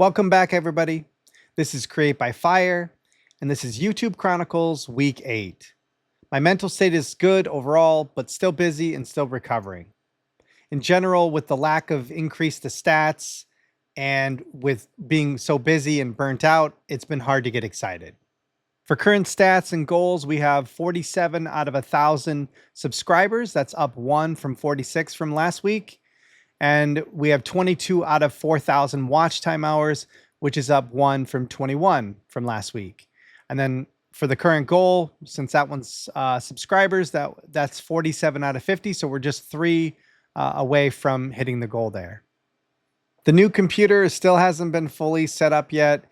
Welcome back, everybody. This is Create by Fire, and this is YouTube Chronicles Week 8. My mental state is good overall, but still busy and still recovering. In general, with the lack of increased stats and with being so busy and burnt out, it's been hard to get excited. For current stats and goals, we have 47 out of 1,000 subscribers. That's up 1 from 46 from last week. And we have 22 out of 4,000 watch time hours, which is up 1 from 21 from last week. And then for the current goal, since that one's subscribers, that's 47 out of 50. So we're just 3 away from hitting the goal there. The new computer still hasn't been fully set up yet.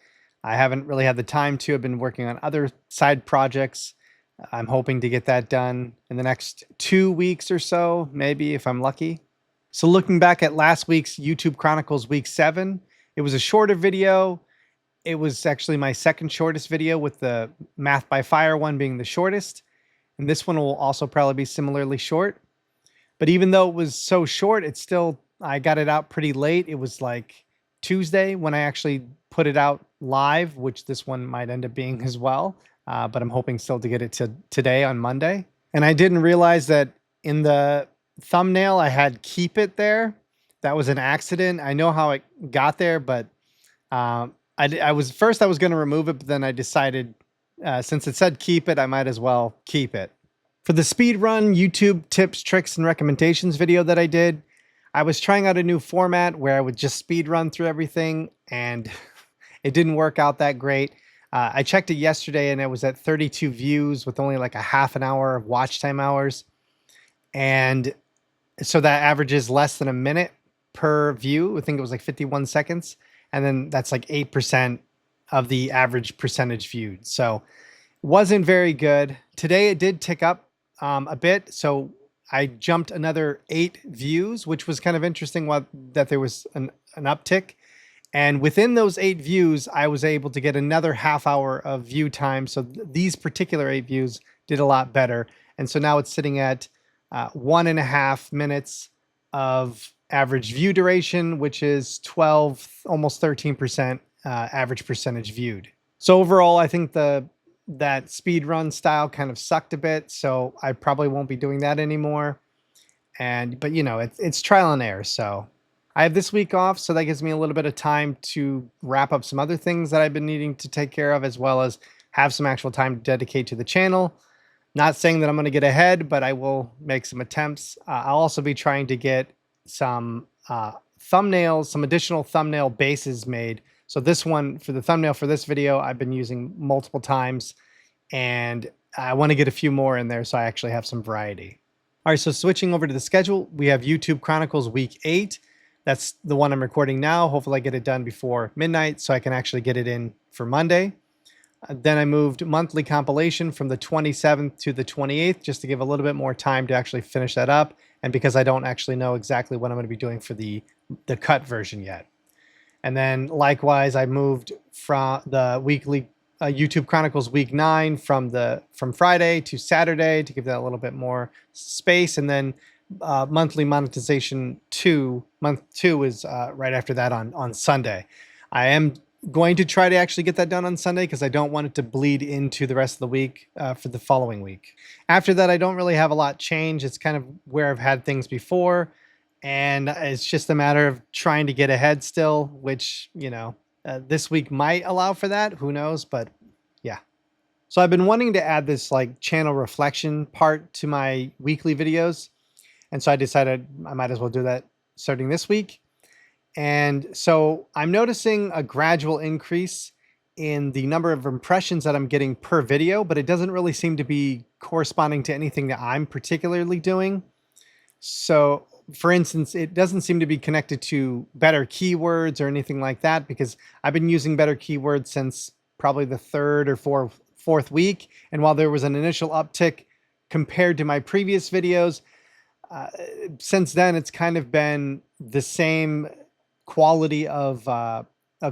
I haven't really had the time to. I've been working on other side projects. I'm hoping to get that done in the next 2 weeks or so, maybe if I'm lucky. So looking back at last week's YouTube Chronicles Week 7, it was a shorter video. It was actually my second shortest video, with the Math by Fire one being the shortest. And this one will also probably be similarly short. But even though it was so short, I got it out pretty late. It was like Tuesday when I actually put it out live, which this one might end up being as well. But I'm hoping still to get it to today on Monday. And I didn't realize that in the thumbnail I had "keep it" there. That was an accident. I know how it got there, but I was going to remove it, but then I decided since it said "keep it," I might as well keep it. For the speedrun YouTube tips, tricks, and recommendations video that I did, I was trying out a new format where I would just speed run through everything, and it didn't work out that great. I checked it yesterday and it was at 32 views with only like a half an hour of watch time hours. And so that averages less than a minute per view. I think it was like 51 seconds. And then that's like 8% of the average percentage viewed. So it wasn't very good. Today it did tick up a bit. So I jumped another 8 views, which was kind of interesting that there was an uptick. And within those 8 views, I was able to get another half hour of view time. So these particular 8 views did a lot better. And so now it's sitting at 1.5 minutes of average view duration, which is 12, almost 13% average percentage viewed. So overall, I think that speedrun style kind of sucked a bit. So I probably won't be doing that anymore. But you know, it's trial and error. So I have this week off, so that gives me a little bit of time to wrap up some other things that I've been needing to take care of, as well as have some actual time to dedicate to the channel. Not saying that I'm going to get ahead, but I will make some attempts. I'll also be trying to get some thumbnails, some additional thumbnail bases made. So this one, for the thumbnail for this video, I've been using multiple times, and I want to get a few more in there so I actually have some variety. All right, so switching over to the schedule, we have YouTube Chronicles Week 8. That's the one I'm recording now. Hopefully I get it done before midnight so I can actually get it in for Monday. Then I moved monthly compilation from the 27th to the 28th, just to give a little bit more time to actually finish that up, and because I don't actually know exactly what I'm going to be doing for the cut version yet. And then likewise, I moved from the weekly YouTube Chronicles Week 9 from Friday to Saturday to give that a little bit more space. And then monthly monetization month 2 is right after that on Sunday. I am going to try to actually get that done on Sunday because I don't want it to bleed into the rest of the week for the following week. After that, I don't really have a lot change. It's kind of where I've had things before, and it's just a matter of trying to get ahead still, which, you know, this week might allow for that. Who knows? But yeah. So I've been wanting to add this like channel reflection part to my weekly videos, and so I decided I might as well do that starting this week. And so I'm noticing a gradual increase in the number of impressions that I'm getting per video, but it doesn't really seem to be corresponding to anything that I'm particularly doing. So for instance, it doesn't seem to be connected to better keywords or anything like that, because I've been using better keywords since probably the 3rd or 4th week. And while there was an initial uptick compared to my previous videos, since then it's kind of been the same quality of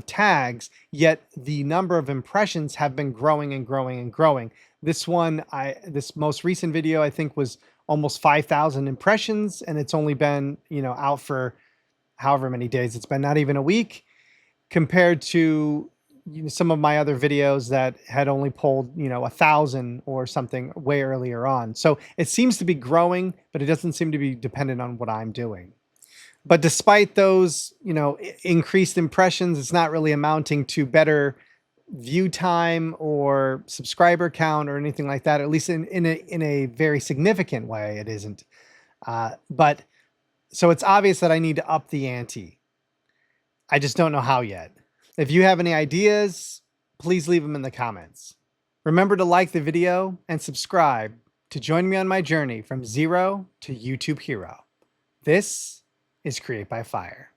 tags, yet the number of impressions have been growing and growing and growing. This most recent video, I think, was almost 5,000 impressions, and it's only been, you know, out for however many days. It's been not even a week, compared to some of my other videos that had only pulled 1,000 or something way earlier on. So it seems to be growing, but it doesn't seem to be dependent on what I'm doing. But despite those increased impressions, it's not really amounting to better view time or subscriber count or anything like that. At least in a very significant way, it isn't. But so it's obvious that I need to up the ante. I just don't know how yet. If you have any ideas, please leave them in the comments. Remember to like the video and subscribe to join me on my journey from zero to YouTube hero. This is Create by Fire.